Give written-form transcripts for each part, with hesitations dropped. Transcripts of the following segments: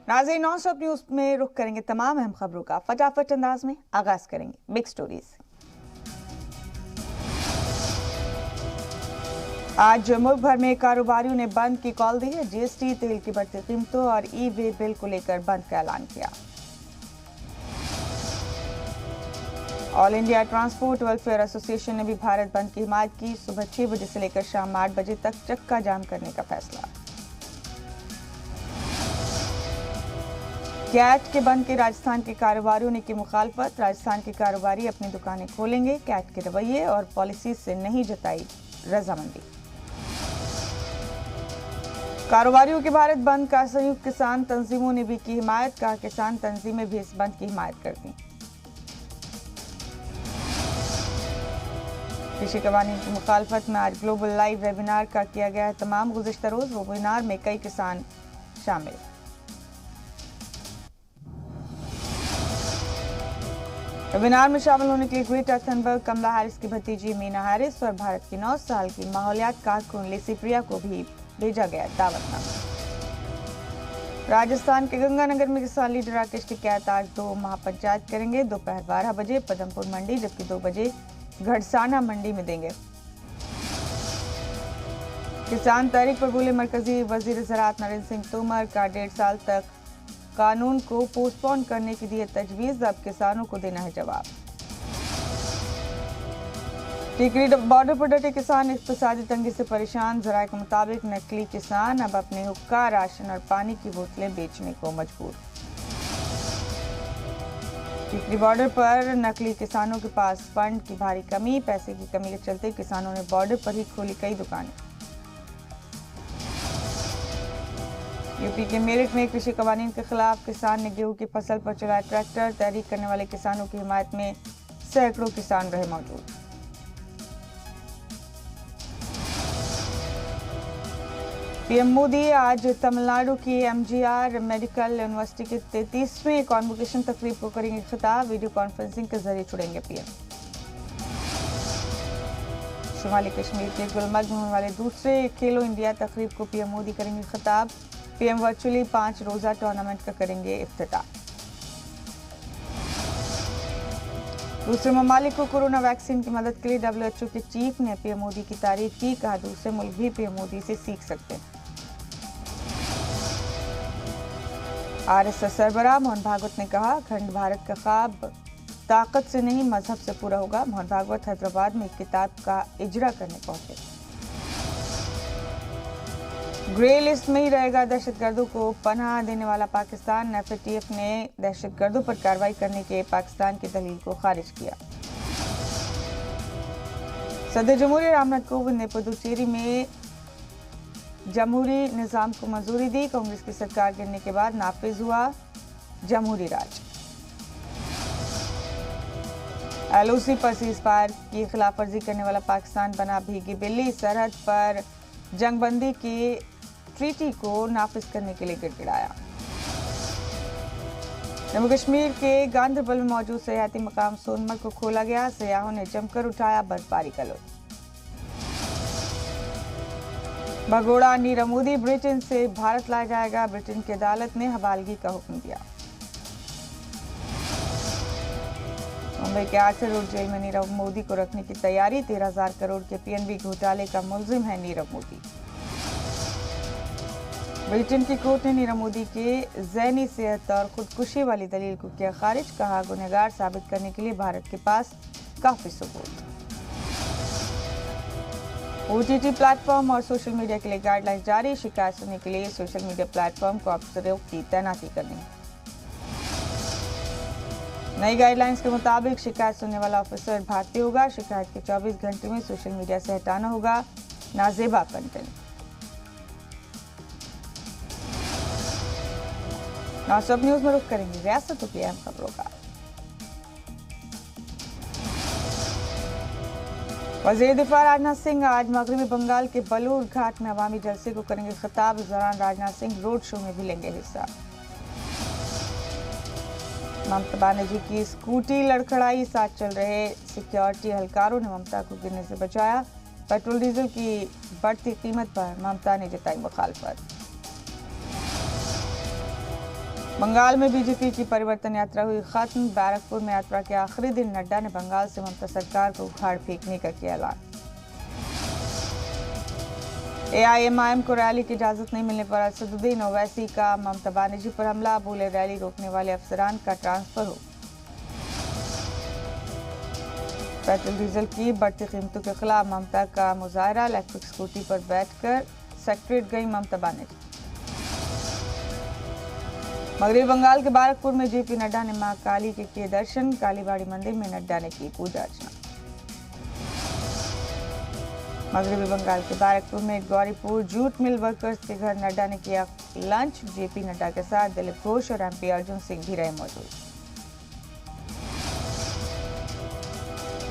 नाज़रीन, non stop news में रुख करेंगे तमाम अहम खबरों का। फटाफट अंदाज में आगाज करेंगे बिग स्टोरीज। आज मुल्क भर में कारोबारियों ने बंद की कॉल दी है। जीएसटी, तेल की बढ़ती कीमतों और ई वे बिल को लेकर बंद का ऐलान किया। All India transport welfare association ने भी भारत बंद की हिमायत की। सुबह 6 बजे से लेकर शाम 8 बजे तक चक्का जाम करने का फैसला। कैट के बंद के राजस्थान के कारोबारियों ने की मुखालफत। राजस्थान के कारोबारी अपनी दुकानें खोलेंगे। कैट के रवैये और पॉलिसी से नहीं जताई रजामंदी। कारोबारियों के भारत बंद का संयुक्त किसान तंजीमों ने भी की हिमायत। कहा किसान तंजीमें भी इस बंद की हिमायत करती। कृषि कवानीन की मुखालफत में आज ग्लोबल लाइव वेबिनार का किया गया है तमाम। गुज़िश्ता रोज वेबिनार में कई किसान शामिल। वेबिनार में शामिल होने के लिए ग्रेटा थनबर्ग कमला हैरिस की भतीजी मीना हैरिस और भारत की 9 साल की माहौलियात कारकुन लिसी प्रिया को भी भेजा गया दावतनामा। राजस्थान के गंगानगर में किसान लीडर राकेश टिकैत आज 2 महापंचायत करेंगे। दोपहर 12 बजे पदमपुर मंडी जबकि 2 बजे घड़साना मंडी में देंगे। किसान तहरीक पर बोले मरकजी वजीर ज़राअत नरेंद्र सिंह तोमर का 1.5 साल तक कानून को पोस्टपोन करने की दी है तजवीज। अब किसानों को देना है जवाब। टिकरी बॉर्डर पर डटे किसान इक्तिसादी तंगी से परेशान। जराये के मुताबिक नकली किसान अब अपने हुक्का, राशन और पानी की बोतलें बेचने को मजबूर। टिकरी बॉर्डर पर नकली किसानों के पास फंड की भारी कमी। पैसे की कमी के चलते किसानों ने बॉर्डर पर ही खोली कई दुकानें। यूपी के मेरठ में कृषि कवानीन के खिलाफ किसान ने गेहूं की फसल पर चलाया ट्रैक्टर। तहरीक करने वाले किसानों की हिमायत में सैकड़ों किसान रहे मौजूद। पीएम मोदी आज तमिलनाडु की एमजीआर मेडिकल यूनिवर्सिटी के 33वें कॉन्वोकेशन तकरीब को करेंगे खिताब। वीडियो कॉन्फ्रेंसिंग के जरिए जुड़ेंगे पीएम। शुमाली कश्मीर के गुलमर्ग में होने वाले दूसरे खेलो इंडिया तकरीब को पीएम मोदी करेंगे खिताब। पीएम वर्चुअली 5 रोजा टूर्नामेंट का करेंगे इफ्तिताह। दूसरे ममालिक को कोरोना वैक्सीन की मदद के लिए WHO के चीफ ने पीएम मोदी की तारीफ की। कहा दूसरे मुल्क भी पीएम मोदी से सीख सकते हैं। RSS सरबराह मोहन भागवत ने कहा अखंड भारत का ख्वाब ताकत से नहीं मजहब से पूरा होगा। मोहन भागवत हैदराबाद में एक किताब का इजरा करने पहुंचे। ग्रे लिस्ट में ही रहेगा दहशतगर्दों को पनाह देने वाला पाकिस्तान। FATF ने दहशतगर्दों पर कार्रवाई करने के पाकिस्तान की दलील को खारिज किया। सदर जमहूरिया रामनाथ कोविंद ने पुदुचेरी में जमहूरी निज़ाम को मंजूरी दी। कांग्रेस की सरकार गिरने के बाद नाफिज हुआ जमहूरी राज। LOC पर सीज़फायर की खिलाफ वर्जी करने वाला पाकिस्तान बना भीगी बिल्ली। सरहद पर जंगबंदी की ट्रीटी को नाफिज करने के लिए गिड़गिड़ाया। जम्मू कश्मीर के गांधरबल में मौजूद सयाहती मकाम सोनमर्ग को खोला गया। सयाहों ने जमकर उठाया बर्फबारी का लुत्फ। भगोड़ा नीरव मोदी ब्रिटेन से भारत लाया जाएगा। ब्रिटेन की अदालत ने हवालगी का हुक्म दिया। मुंबई के आर्थर रोड जेल में नीरव मोदी को रखने की तैयारी। 13,000 करोड़ के PNB घोटाले का मुलजिम है नीरव मोदी। ब्रिटेन की कोर्ट ने नीरव मोदी के ज़हनी सेहत और खुदकुशी वाली दलील को किया खारिज। कहा गुनहगार साबित करने के लिए भारत के पास काफी सबूत। OTT प्लेटफॉर्म और सोशल मीडिया के लिए गाइडलाइंस जारी। शिकायत सुनने के लिए सोशल मीडिया प्लेटफॉर्म को अफसरों की तैनाती करनी है। नई गाइडलाइंस के मुताबिक शिकायत सुनने वाला ऑफिसर भारतीय होगा। शिकायत के 24 घंटे में सोशल मीडिया से हटाना होगा नाजेबा कंटेंट। नॉन स्टॉप न्यूज में रुख करेंगे रियासतों की अहम खबरों का। वजीर दिफा राजनाथ सिंह आज मगरबी बंगाल के बलूर घाट में अवामी जलसे को करेंगे खिताब। इस दौरान राजनाथ सिंह रोड शो में भी लेंगे हिस्सा। ममता बनर्जी की स्कूटी लड़खड़ाई। साथ चल रहे सिक्योरिटी एहलकारों ने ममता को गिरने से बचाया। पेट्रोल डीजल की बढ़ती कीमत पर ममता ने जताई मुखालफत। बंगाल में बीजेपी की परिवर्तन यात्रा हुई खत्म। बैरकपुर में यात्रा के आखिरी दिन नड्डा ने बंगाल से ममता सरकार को उखाड़ फेंकने का किया ऐलान। एआईएमआईएम को रैली की इजाजत नहीं मिलने पर असदुद्दीन ओवैसी का ममता बनर्जी पर हमला। बोले रैली रोकने वाले अफसरान का ट्रांसफर हो। पेट्रोल डीजल की बढ़ती कीमतों के खिलाफ ममता का मुजाहरा। इलेक्ट्रिक स्कूटी पर बैठकर सेक्रेटरीट गई ममता बनर्जी। मगरबी बंगाल के बैरकपुर में जेपी नड्डा ने मां काली के किए दर्शन। कालीबाड़ी मंदिर में नड्डा ने की पूजा अर्चना। मगरबी बंगाल के बैरकपुर में गौरीपुर जूट मिल वर्कर्स के घर नड्डा ने किया लंच। जेपी नड्डा के साथ दिलीप घोष और एमपी अर्जुन सिंह भी रहे मौजूद।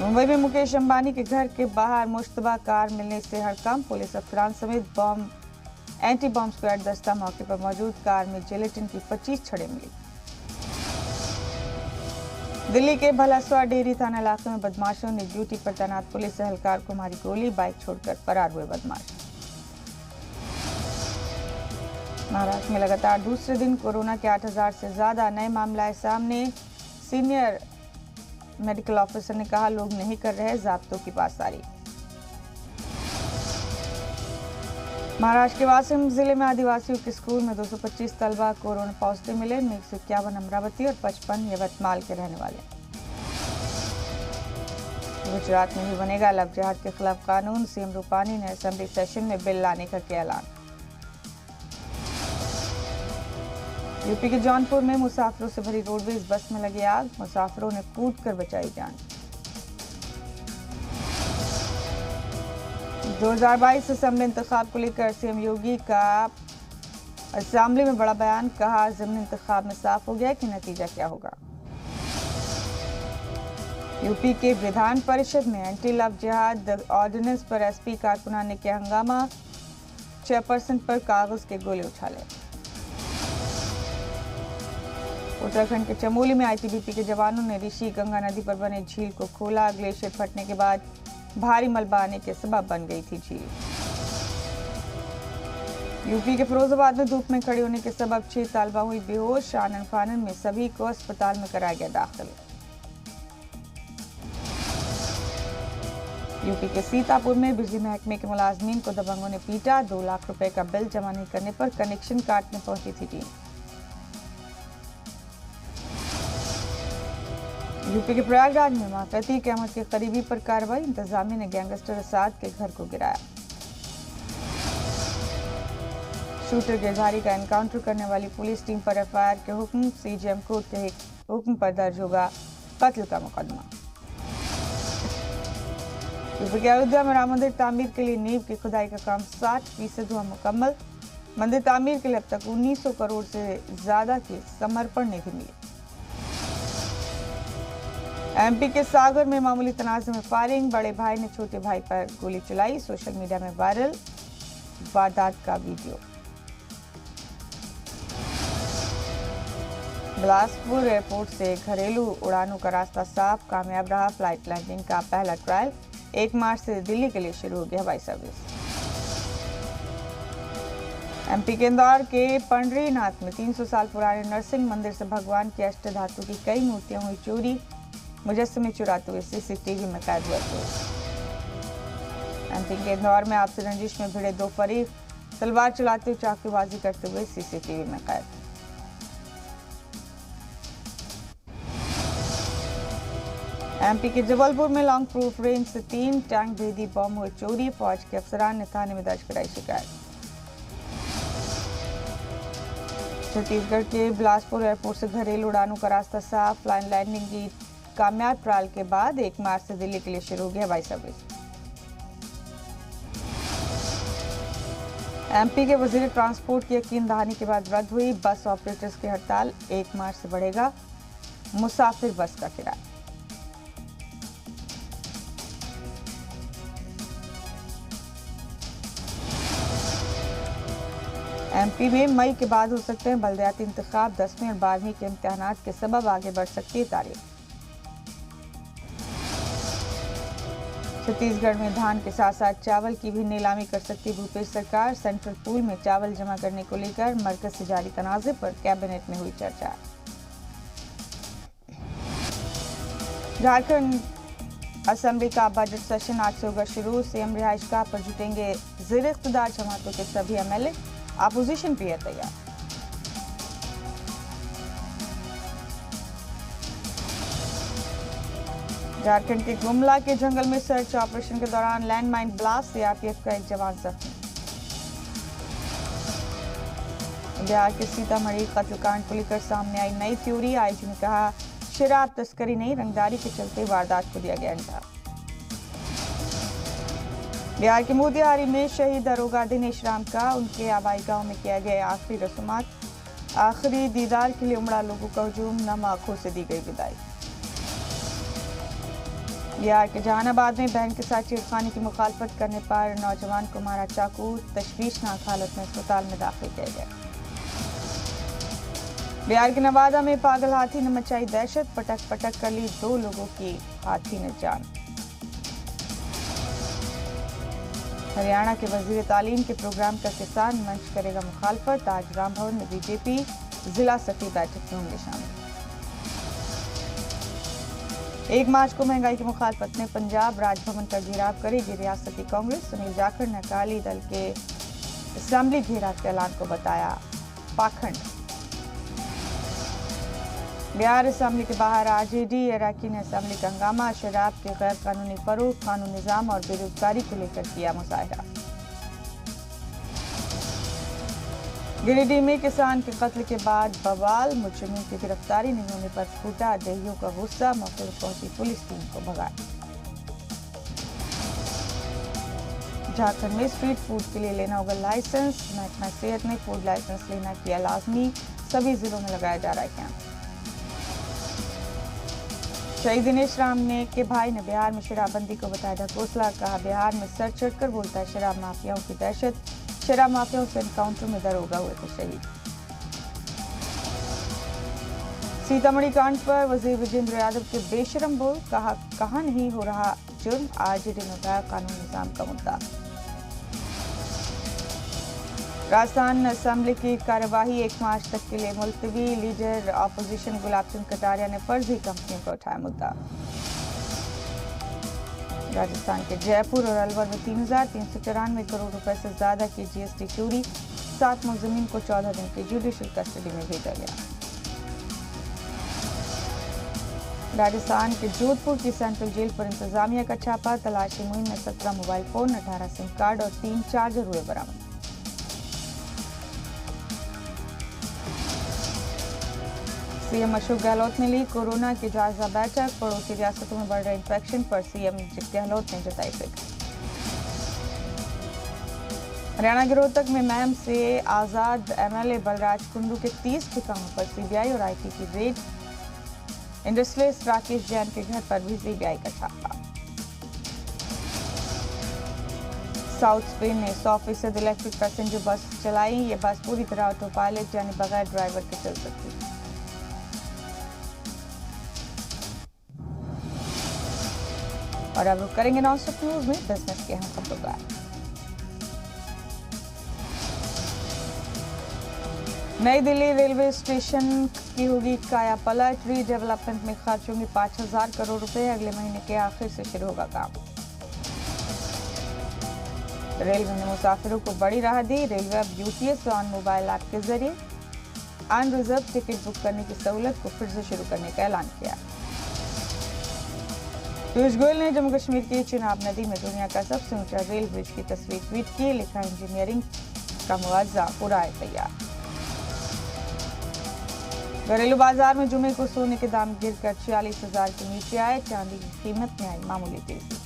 मुंबई में मुकेश अंबानी के घर के बाहर मुश्तबा कार मिलने से हड़कंप। पुलिस अफसरान समेत एंटी बॉम्ब स्क्वाड दस्ता मौके पर मौजूद। कार में जिलेटिन की 25 छड़ें मिली। दिल्ली के भलासवा डेयरी थाना इलाके में बदमाशों ने ड्यूटी पर तैनात पुलिस एहलकार को मारी गोली। बाइक छोड़कर फरार हुए बदमाश। महाराष्ट्र में लगातार दूसरे दिन कोरोना के 8,000 से ज्यादा नए मामले आए सामने। सीनियर मेडिकल ऑफिसर ने कहा, लोग नहीं कर रहे ज़ाब्तों की पासदारी। महाराष्ट्र के वासिम जिले में आदिवासियों के स्कूल में 225 तलबा कोरोना पॉजिटिव मिले। इनमें 151 अमरावती और 55 यवतमाल के रहने वाले। गुजरात में भी बनेगा लव जिहाद के खिलाफ कानून। सीएम रूपानी ने असेंबली सेशन में बिल लाने का किया ऐलान। यूपी के जौनपुर में मुसाफिरों से भरी रोडवेज बस में लगी आग। मुसाफिरों ने कूदकर बचाई जान। 2022 असेंबली इंतखाब को लेकर सीएम योगी का असेंबली में बड़ा बयान। कहा, ज़िमनी इंतखाब में साफ हो गया कि नतीजा क्या होगा। यूपी के विधान परिषद में एंटी लव जिहाद ऑर्डिनेंस पर एसपी कारकुनान ने किया हंगामा। चेयरपर्सन पर कागज के गोले उछाले। उत्तराखंड के चमोली में आईटीबीपी के जवानों ने ऋषि गंगा नदी पर बने झील को खोला। ग्लेशियर फटने के बाद भारी मलबा आने के सबब बन गई थी झील। यूपी के फिरोजाबाद में धूप में खड़े होने के सबब 6 तालबा हुई बेहोश। आनन फानन में सभी को अस्पताल में कराया गया दाखिल। यूपी के सीतापुर में बिजली महकमे के मुलाजमीन को दबंगों ने पीटा। 2 लाख रुपए का बिल जमा नहीं करने पर कनेक्शन काटने पहुंची थी टीम। यूपी के प्रयागराज में मां अतीक अहमद के करीबी पर कार्रवाई। इंतजामिया ने गैंगस्टर असाद के घर को गिराया। शूटर गिरधारी का एनकाउंटर करने वाली पुलिस टीम पर एफआईआर के हुक्म। सीजेएम कोर्ट के हुक्म पर दर्ज होगा कत्ल का मुकदमा। यूपी के अयोध्या में राम मंदिर तामीर के लिए नींव की खुदाई का काम 60% हुआ मुकम्मल। मंदिर तामीर के लिए अब तक 1900 करोड़ से ज्यादा की समर्पण निधि मिली। एमपी के सागर में मामूली तनाज़े में फायरिंग। बड़े भाई ने छोटे भाई पर गोली चलाई। सोशल मीडिया में वायरल वारदात का वीडियो। बिलासपुर एयरपोर्ट से घरेलू उड़ानों का रास्ता साफ। कामयाब रहा फ्लाइट लैंडिंग का पहला ट्रायल। 1 मार्च से दिल्ली के लिए शुरू हो गया हवाई सर्विस। एमपी के इंदौर के पंडरीनाथ में 300 साल पुराने नरसिंह मंदिर से भगवान की अष्टधातु की कई मूर्तियां हुई चोरी। मुजस्समे चुराते हुए सीसीटीवी में कैद हुए थे। एमपी के इंदौर में आपसी रंजिश में भिड़े 2 फरीक तलवार चलाते हुए चाकूबाजी करते हुए सीसीटीवी में कैद। एमपी के जबलपुर में लॉन्ग प्रूफ रेंज से 3 टैंक भेदी बम हुए चोरी। फौज के अफसरान ने थाने में दर्ज कराई शिकायत। छत्तीसगढ़ के बिलासपुर एयरपोर्ट से घरेलू उड़ानों का रास्ता साफ। फ्लाइन लैंडिंग की कामयाब ट्रायल के बाद 1 मार्च से दिल्ली के लिए शुरू हो गया हवाई सर्विस। एमपी के वजीर ट्रांसपोर्ट की यकीन दहानी के बाद रद्द हुई बस ऑपरेटर्स की हड़ताल। 1 मार्च से बढ़ेगा मुसाफिर बस का किराया। एमपी में मई के बाद हो सकते हैं बलदियाती इंतखाब। 10वीं और 12वीं के इम्तिहानात के सबब आगे बढ़ सकती है तारीख। छत्तीसगढ़ में धान के साथ साथ चावल की भी नीलामी कर सकती भूपेश सरकार। सेंट्रल पूल में चावल जमा करने को लेकर मरकज से जारी तनाज़े पर कैबिनेट में हुई चर्चा। झारखंड असेंबली का बजट सेशन आज से होगा शुरू। सीएम रिहाइशगाह पर जुटेंगे ज़ेर इख्तियार जमातों के सभी एमएलए। अपोजिशन भी है तैयार। झारखंड के गुमला के जंगल में सर्च ऑपरेशन के दौरान लैंडमाइन ब्लास्ट, सीआरपीएफ का एक जवान जख्मी। बिहार के सीतामढ़ी कत्लकांड को लेकर सामने आई नई थ्योरी। आईजी ने कहा शराब तस्करी नहीं, रंगदारी के चलते वारदात को दिया गया अंजाम। बिहार के मोतिहारी में शहीद दरोगा दिनेश राम का उनके आबाई गांव में किया गया आखिरी रस्मात। आखिरी दीदार के लिए उमड़ा लोगों का हुजूम, नम आंखों से दी गई विदाई। बिहार के जहानाबाद में बहन के साथ छेड़खानी की मुखालफत करने पर नौजवान को मारा चाकू, तशवीशनाक हालत में अस्पताल में दाखिल किया गया। बिहार के नवादा में पागल हाथी ने मचाई दहशत, पटक पटक कर ली 2 लोगों की हाथी ने जान। हरियाणा के वजीर तालीम के प्रोग्राम का किसान मंच करेगा मुखालफत। आज रामभवन में बीजेपी जिला सखी बैठक में होंगे शामिल। 1 मार्च को महंगाई की मुखालफत में पंजाब राजभवन का घेराव करेगी रियासती कांग्रेस। सुनील जाखड़ ने अकाली दल के असेंबली घेराव के ऐलान को बताया पाखंड। बिहार असेंबली के बाहर आरजेडी अरकान असेंबली का हंगामा। शराब के गैर कानूनी फरोख्त, कानून निजाम और बेरोजगारी को लेकर किया मुजाहरा। गिरिडीह में किसान के कत्ल के बाद बवाल, मुजरिमों की गिरफ्तारी नहीं होने पर फूटा दहियों का गुस्सा। मौके पर पहुंची पुलिस टीम को भगाया। झारखंड में स्ट्रीट फूड के लिए लेना होगा लाइसेंस। महकमा सेहत ने फूड लाइसेंस लेना किया लाजमी। सभी जिलों में लगाया जा रहा है कैंप। शहीद दिनेश राम ने के भाई ने बिहार में शराबबंदी को बताया ढकोसला। कहा बिहार में सर चढ़कर बोलता है शराब माफियाओं की दहशत। शराब माफियाओं से एनकाउंटर में दरोगा हुए थे शहीद। सीतामढ़ी कांड पर वजीर विजेंद्र यादव के बेशरम बोल। कहा कहां नहीं हो रहा जुर्म, आरजेडी ने उठाया कानून निजाम का मुद्दा। राजस्थान असेंबली की कार्यवाही 1 मार्च तक के लिए मुलतवी। लीडर अपोजिशन गुलाब चंद कटारिया ने फर्जी कंपनियों का उठाया मुद्दा। राजस्थान के जयपुर और अलवर में 3,394 करोड़ रुपए से ज्यादा की जीएसटी चोरी। 7 मुलजिमीन को 14 दिन की जुडिशियल कस्टडी में भेजा गया। राजस्थान के जोधपुर की सेंट्रल जेल पर इंतजामिया का छापा। तलाशी मुहिम में 17 मोबाइल फोन, 18 सिम कार्ड और 3 चार्जर हुए बरामद। सीएम अशोक गहलोत ने ली कोरोना की जायजा बैठक। पड़ोसी रियासतों में बढ़ रहे इंफेक्शन पर सीएम गहलोत ने जताई फिक्र। हरियाणा के रोहतक में मैम से आजाद एमएलए बलराज कुंडू के 30 ठिकानों पर सीबीआई और आईटी की रेड। इंडस्ट्रियलिस्ट राकेश जैन के घर पर भी सीबीआई का छापा। साउथ स्पेन ने 100% इलेक्ट्रिक पैसेंजर बस चलाई। ये बस पूरी तरह ऑटो पायलट यानी बगैर ड्राइवर के चल सकती है। और अब रुक करेंगे नॉनस्टॉप न्यूज में बिजनेस के अहम खबरों का। नई दिल्ली रेलवे स्टेशन की होगी काया पलट। रीडेवलपमेंट में खर्च होंगे 5,000 करोड़ रुपए। अगले महीने के आखिर से शुरू होगा काम। रेलवे ने मुसाफिरों को बड़ी राहत दी। रेलवे अब यूटीएस ऑन मोबाइल ऐप के जरिए अनरिजर्व टिकट बुक करने की सहूलत को फिर से शुरू करने का ऐलान किया। पीयूष गोयल ने जम्मू कश्मीर की चिनाब नदी में दुनिया का सबसे ऊंचा रेल ब्रिज की तस्वीर ट्वीट की। लिखा इंजीनियरिंग का मुआवजा पूरा है तैयार। घरेलू बाजार में जुमे को सोने के दाम गिरकर 46,000 के नीचे आए। चांदी की कीमत में आई मामूली तेजी।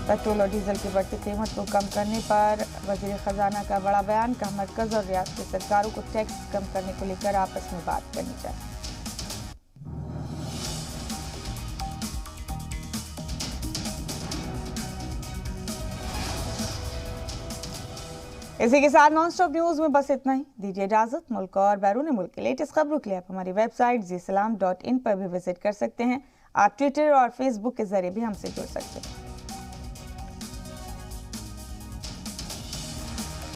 पेट्रोल और डीजल की बढ़ती कीमत को कम करने पर वजीर खजाना का बड़ा बयान। कहा मरकज और रियासती सरकारों को टैक्स कम करने को लेकर आपस में बात करनी चाहिए। इसी के साथ नॉनस्टॉप न्यूज में बस इतना ही। दीजिए इजाजत। मुल्क और बैरून मुल्क के लेटेस्ट खबरों के लिए आप हमारी वेबसाइट ज़ी सलाम.in पर भी विजिट कर सकते हैं। आप ट्विटर और फेसबुक के जरिए भी हमसे जुड़ सकते हैं।